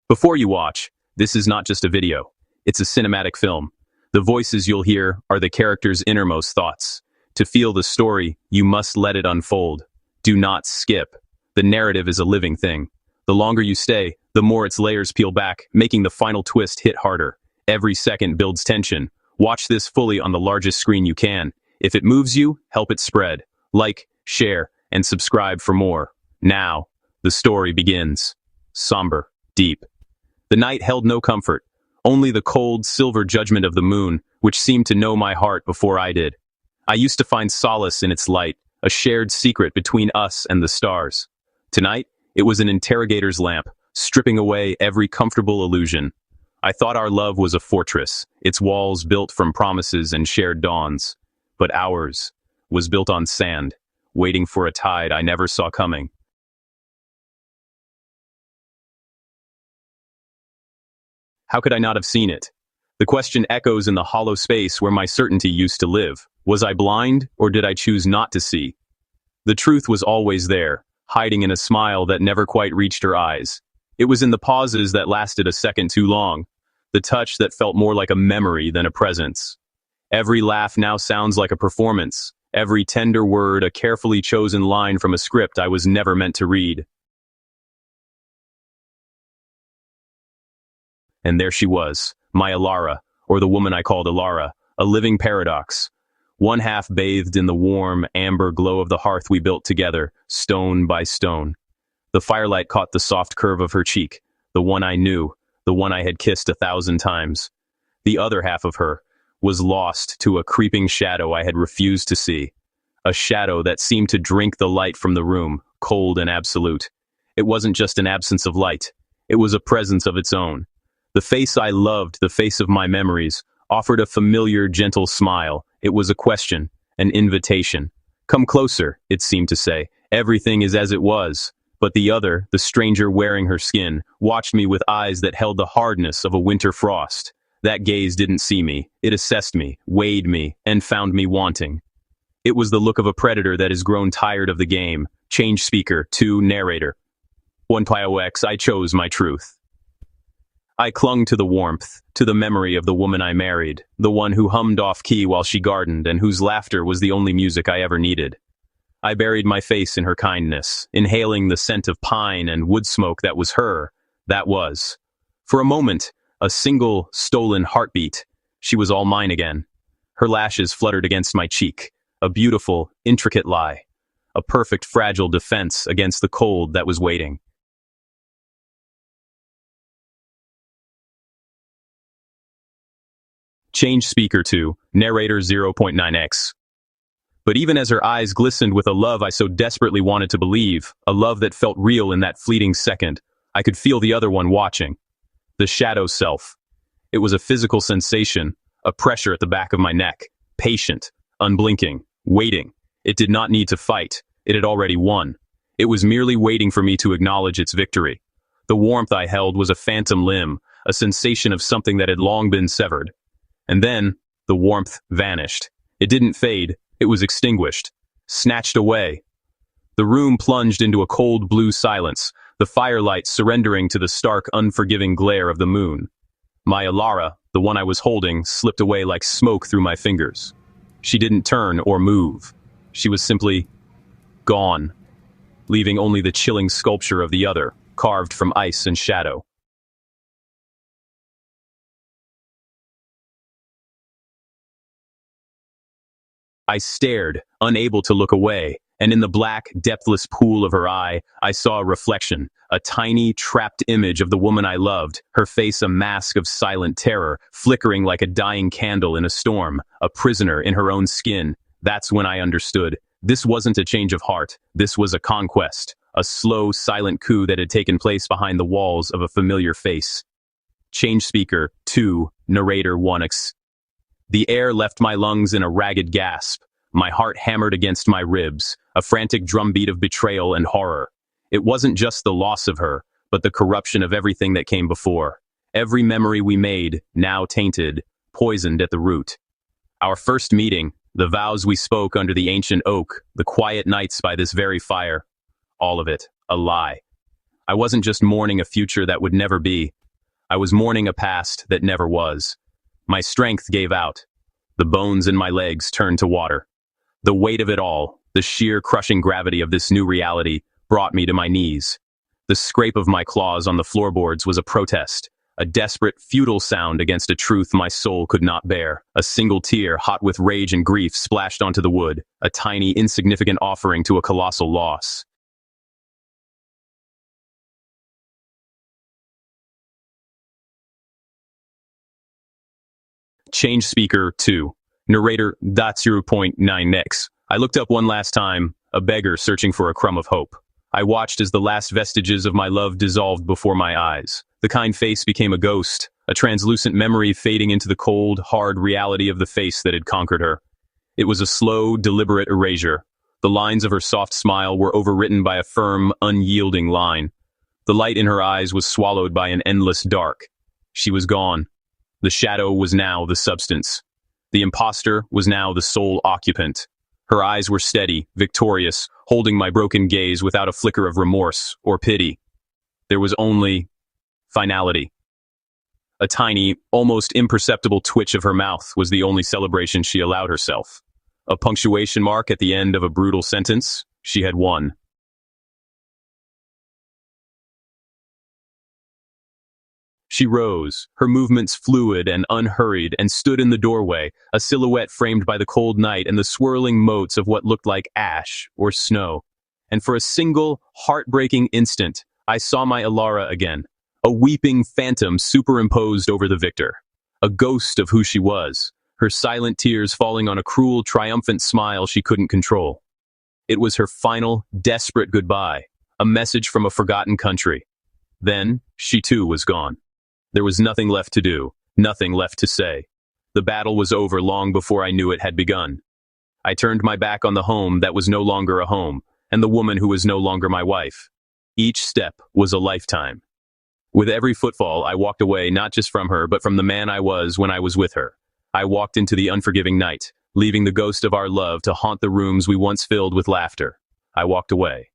Before you watch, this is not just a video. It's a cinematic film. The voices you'll hear are the character's innermost thoughts. To feel the story, you must let it unfold. Do not skip. The narrative is a living thing. The longer you stay, the more its layers peel back, making the final twist hit harder. Every second builds tension. Watch this fully on the largest screen you can. If it moves you, help it spread. Like, share, and subscribe for more. Now, the story begins. Somber, deep. The night held no comfort, only the cold, silver judgment of the moon, which seemed to know my heart before I did. I used to find solace in its light, a shared secret between us and the stars. Tonight, it was an interrogator's lamp, stripping away every comfortable illusion. I thought our love was a fortress, its walls built from promises and shared dawns. But ours was built on sand, waiting for a tide I never saw coming. How could I not have seen it? The question echoes in the hollow space where my certainty used to live. Was I blind, or did I choose not to see? The truth was always there, hiding in a smile that never quite reached her eyes. It was in the pauses that lasted a second too long, the touch that felt more like a memory than a presence. Every laugh now sounds like a performance, every tender word a carefully chosen line from a script I was never meant to read. And there she was, my Alara, or the woman I called Alara, a living paradox. One half bathed in the warm, amber glow of the hearth we built together, stone by stone. The firelight caught the soft curve of her cheek, the one I knew, the one I had kissed 1,000 times. The other half of her was lost to a creeping shadow I had refused to see. A shadow that seemed to drink the light from the room, cold and absolute. It wasn't just an absence of light. It was a presence of its own. The face I loved, the face of my memories, offered a familiar, gentle smile. It was a question, an invitation. Come closer, it seemed to say. Everything is as it was. But the other, the stranger wearing her skin, watched me with eyes that held the hardness of a winter frost. That gaze didn't see me. It assessed me, weighed me, and found me wanting. It was the look of a predator that has grown tired of the game. Change speaker to narrator. 1POX, I chose my truth. I clung to the warmth, to the memory of the woman I married, the one who hummed off-key while she gardened and whose laughter was the only music I ever needed. I buried my face in her kindness, inhaling the scent of pine and wood smoke that was her, that was. For a moment, a single, stolen heartbeat, she was all mine again. Her lashes fluttered against my cheek, a beautiful, intricate lie, a perfect, fragile defense against the cold that was waiting. Change speaker to narrator 0.9x. But even as her eyes glistened with a love I so desperately wanted to believe, a love that felt real in that fleeting second, I could feel the other one watching. The shadow self. It was a physical sensation, a pressure at the back of my neck, patient, unblinking, waiting. It did not need to fight. It had already won. It was merely waiting for me to acknowledge its victory. The warmth I held was a phantom limb, a sensation of something that had long been severed. And then, the warmth vanished. It didn't fade, it was extinguished, snatched away. The room plunged into a cold blue silence, the firelight surrendering to the stark, unforgiving glare of the moon. My Alara, the one I was holding, slipped away like smoke through my fingers. She didn't turn or move. She was simply gone, leaving only the chilling sculpture of the other, carved from ice and shadow. I stared, unable to look away, and in the black, depthless pool of her eye, I saw a reflection, a tiny, trapped image of the woman I loved, her face a mask of silent terror, flickering like a dying candle in a storm, a prisoner in her own skin. That's when I understood. This wasn't a change of heart, this was a conquest, a slow, silent coup that had taken place behind the walls of a familiar face. Change speaker, 2, narrator 1x. The air left my lungs in a ragged gasp. My heart hammered against my ribs, a frantic drumbeat of betrayal and horror. It wasn't just the loss of her, but the corruption of everything that came before. Every memory we made, now tainted, poisoned at the root. Our first meeting, the vows we spoke under the ancient oak, the quiet nights by this very fire. All of it, a lie. I wasn't just mourning a future that would never be. I was mourning a past that never was. My strength gave out. The bones in my legs turned to water. The weight of it all, the sheer crushing gravity of this new reality, brought me to my knees. The scrape of my claws on the floorboards was a protest, a desperate, futile sound against a truth my soul could not bear. A single tear, hot with rage and grief, splashed onto the wood, a tiny, insignificant offering to a colossal loss. Change speaker 2. Narrator, that's 0.9x. I looked up one last time, a beggar searching for a crumb of hope. I watched as the last vestiges of my love dissolved before my eyes. The kind face became a ghost, a translucent memory fading into the cold, hard reality of the face that had conquered her. It was a slow, deliberate erasure. The lines of her soft smile were overwritten by a firm, unyielding line. The light in her eyes was swallowed by an endless dark. She was gone. The shadow was now the substance. The imposter was now the sole occupant. Her eyes were steady, victorious, holding my broken gaze without a flicker of remorse or pity. There was only finality. A tiny, almost imperceptible twitch of her mouth was the only celebration she allowed herself. A punctuation mark at the end of a brutal sentence. She had won. She rose, her movements fluid and unhurried, and stood in the doorway, a silhouette framed by the cold night and the swirling motes of what looked like ash or snow. And for a single, heartbreaking instant, I saw my Alara again, a weeping phantom superimposed over the victor, a ghost of who she was, her silent tears falling on a cruel, triumphant smile she couldn't control. It was her final, desperate goodbye, a message from a forgotten country. Then, she too was gone. There was nothing left to do, nothing left to say. The battle was over long before I knew it had begun. I turned my back on the home that was no longer a home, and the woman who was no longer my wife. Each step was a lifetime. With every footfall, I walked away not just from her, but from the man I was when I was with her. I walked into the unforgiving night, leaving the ghost of our love to haunt the rooms we once filled with laughter. I walked away.